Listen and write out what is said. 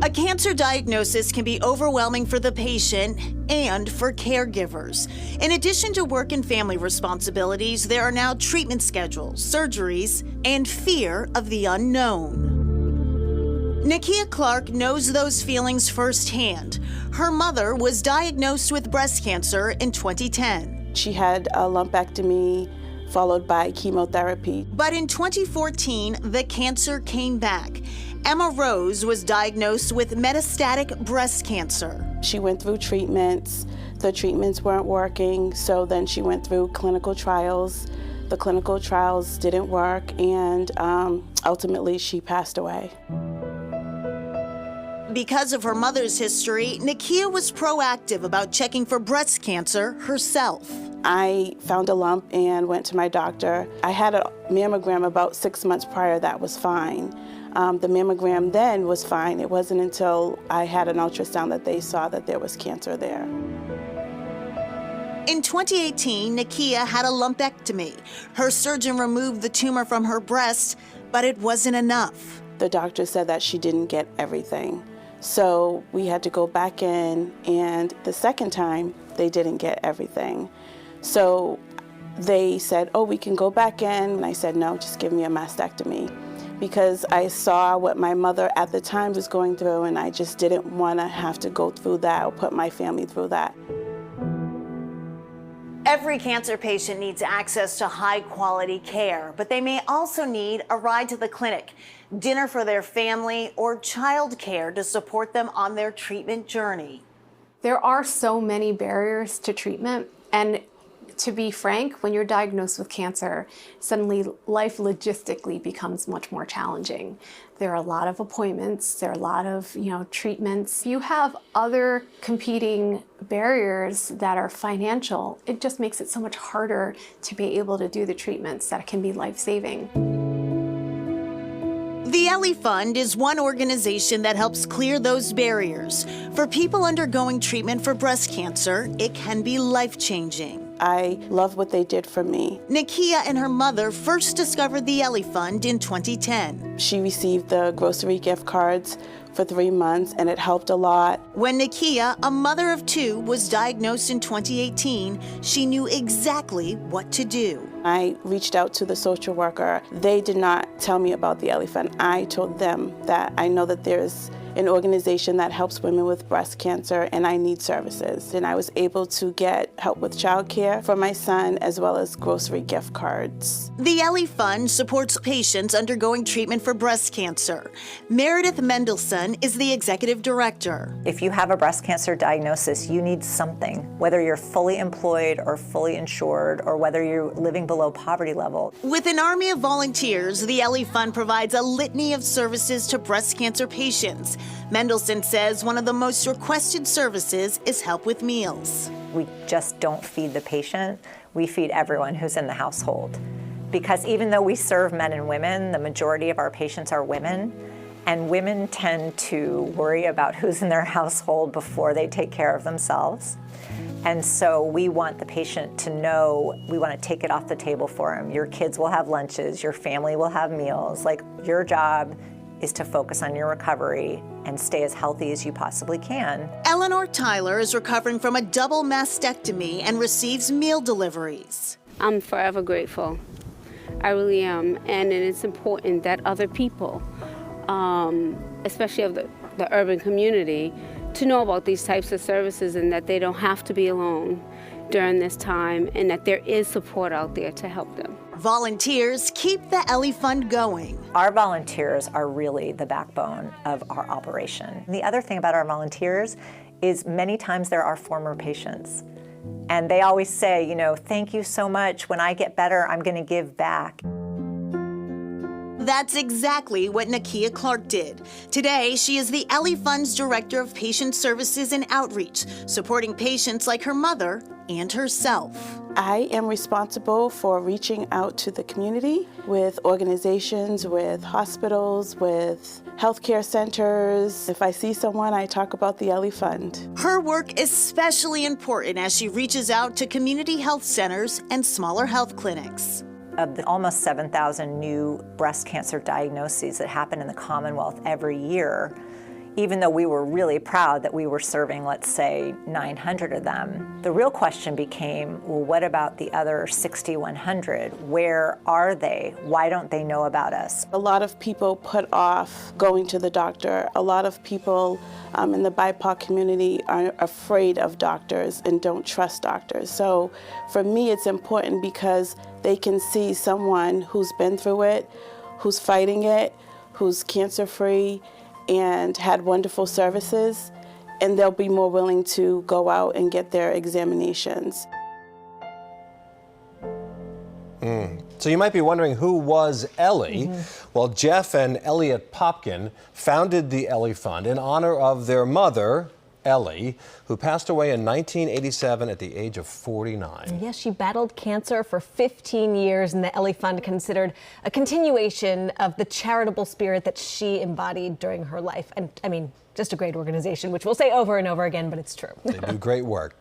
A cancer diagnosis can be overwhelming for the patient and for caregivers. In addition to work and family responsibilities, there are now treatment schedules, surgeries, and fear of the unknown. Nakia Clark knows those feelings firsthand. Her mother was diagnosed with breast cancer in 2010. She had a lumpectomy followed by chemotherapy. But in 2014, the cancer came back. Emma Rose was diagnosed with metastatic breast cancer. She went through treatments. The treatments weren't working, so then she went through clinical trials. The clinical trials didn't work, and ultimately she passed away. Because of her mother's history, Nakia was proactive about checking for breast cancer herself. I found a lump and went to my doctor. I had a mammogram about 6 months prior that was fine. The mammogram then was fine. It wasn't until I had an ultrasound that they saw that there was cancer there. In 2018, Nakia had a lumpectomy. Her surgeon removed the tumor from her breast, but it wasn't enough. The doctor said that she didn't get everything. So we had to go back in, and the second time, they didn't get everything. So they said, oh, we can go back in. And I said, no, just give me a mastectomy. Because I saw what my mother at the time was going through, and I just didn't want to have to go through that or put my family through that. Every cancer patient needs access to high-quality care, but they may also need a ride to the clinic, dinner for their family, or child care to support them on their treatment journey. There are so many barriers to treatment, and to be frank, when you're diagnosed with cancer, suddenly life logistically becomes much more challenging. There are a lot of appointments, there are a lot of treatments. If you have other competing barriers that are financial, it just makes it so much harder to be able to do the treatments that can be life-saving. The Ellie Fund is one organization that helps clear those barriers. For people undergoing treatment for breast cancer, it can be life-changing. I love what they did for me. Nakia and her mother first discovered the Ellie Fund in 2010. She received the grocery gift cards for 3 months, and it helped a lot. When Nakia, a mother of 2, was diagnosed in 2018, she knew exactly what to do. I reached out to the social worker. They did not tell me about the Ellie Fund. I told them that I know that there's an organization that helps women with breast cancer, and I need services. And I was able to get help with childcare for my son, as well as grocery gift cards. The Ellie Fund supports patients undergoing treatment for breast cancer. Meredith Mendelson is the executive director. If you have a breast cancer diagnosis, you need something, whether you're fully employed or fully insured, or whether you're living below poverty level. With an army of volunteers, the Ellie Fund provides a litany of services to breast cancer patients. Mendelson says one of the most requested services is help with meals. We just don't feed the patient, we feed everyone who's in the household. Because even though we serve men and women, the majority of our patients are women, and women tend to worry about who's in their household before they take care of themselves. And so we want the patient to know, we want to take it off the table for them. Your kids will have lunches, your family will have meals. Like, your job is to focus on your recovery and stay as healthy as you possibly can. Eleanor Tyler is recovering from a double mastectomy and receives meal deliveries. I'm forever grateful. I really am. And it's important that other people, especially of the urban community, to know about these types of services, and that they don't have to be alone during this time, and that there is support out there to help them. Volunteers keep the Ellie Fund going. Our volunteers are really the backbone of our operation. And the other thing about our volunteers is many times they're our former patients. And they always say, thank you so much. When I get better, I'm going to give back. That's exactly what Nakia Clark did. Today, she is the Ellie Fund's Director of Patient Services and Outreach, supporting patients like her mother and herself. I am responsible for reaching out to the community with organizations, with hospitals, with healthcare centers. If I see someone, I talk about the Ellie Fund. Her work is especially important as she reaches out to community health centers and smaller health clinics. Of the almost 7,000 new breast cancer diagnoses that happen in the Commonwealth every year, even though we were really proud that we were serving, let's say, 900 of them, the real question became, well, what about the other 6,100? Where are they? Why don't they know about us? A lot of people put off going to the doctor. A lot of people in the BIPOC community are afraid of doctors and don't trust doctors. So for me, it's important because they can see someone who's been through it, who's fighting it, who's cancer-free, and had wonderful services, and they'll be more willing to go out and get their examinations. So you might be wondering, who was Ellie? Well, Jeff and Elliot Popkin founded the Ellie Fund in honor of their mother, Ellie, who passed away in 1987 at the age of 49. Yes, she battled cancer for 15 years, and the Ellie Fund considered a continuation of the charitable spirit that she embodied during her life. And I mean, just a great organization, which we'll say over and over again, but it's true. They do great work.